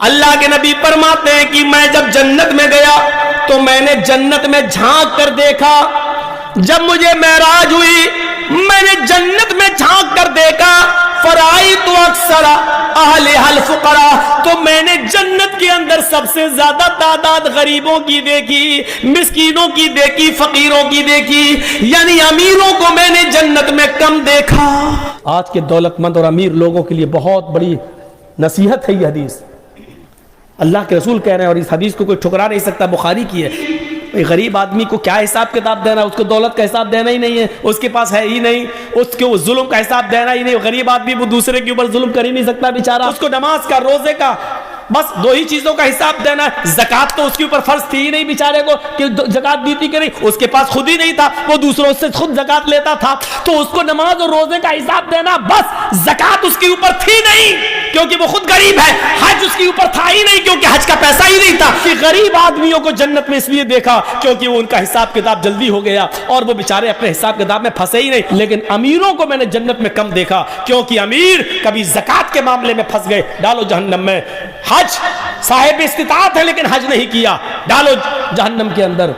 اللہ کے نبی فرماتے ہیں کہ میں جب جنت میں گیا تو میں نے جنت میں جھانک کر دیکھا، جب مجھے معراج ہوئی میں نے جنت میں جھانک کر دیکھا، فرائیت اکثر اہلھا الفقراء، تو میں نے جنت کے اندر سب سے زیادہ تعداد غریبوں کی دیکھی، مسکینوں کی دیکھی، فقیروں کی دیکھی، یعنی امیروں کو میں نے جنت میں کم دیکھا۔ آج کے دولت مند اور امیر لوگوں کے لیے بہت بڑی نصیحت ہے یہ حدیث، اللہ کے رسول کہہ رہے ہیں، اور اس حدیث کو کوئی ٹھکرا نہیں سکتا، بخاری کی ہے۔ غریب آدمی کو کیا حساب کتاب دینا، اس کو دولت کا حساب دینا ہی نہیں ہے، اس کے پاس ہے ہی نہیں، اس کو ظلم کا حساب دینا ہی نہیں۔ غریب آدمی وہ دوسرے کے اوپر ظلم کر ہی نہیں سکتا بیچارہ، اس کو نماز کا، روزے کا، بس دو ہی چیزوں کا حساب دینا ہے۔ زکوٰۃ تو اس کے اوپر فرض تھی ہی نہیں بیچارے کو کہ زکوٰۃ دیتی کہ نہیں، اس کے پاس خود ہی نہیں تھا، وہ دوسروں سے خود زکوٰۃ لیتا تھا، تو اس کو نماز اور روزے کا حساب دینا، بس زکوٰۃ اس کے اوپر تھی نہیں کیونکہ وہ خود غریب ہے، حج اس کے اوپر تھا ہی نہیں کیونکہ حج کا پیسہ ہی نہیں تھا۔ کہ غریب آدمیوں کو جنت میں اس لیے دیکھا کیونکہ وہ ان کا حساب کتاب جلدی ہو گیا اور وہ بیچارے اپنے حساب کتاب میں پھنسے ہی نہیں۔ لیکن امیروں کو میں نے جنت میں کم دیکھا کیونکہ امیر کبھی زکوٰۃ کے معاملے میں پھنس گئے، ڈالو جہنم میں، حج صاحب استطاعت ہے لیکن حج نہیں کیا، ڈالو جہنم کے اندر۔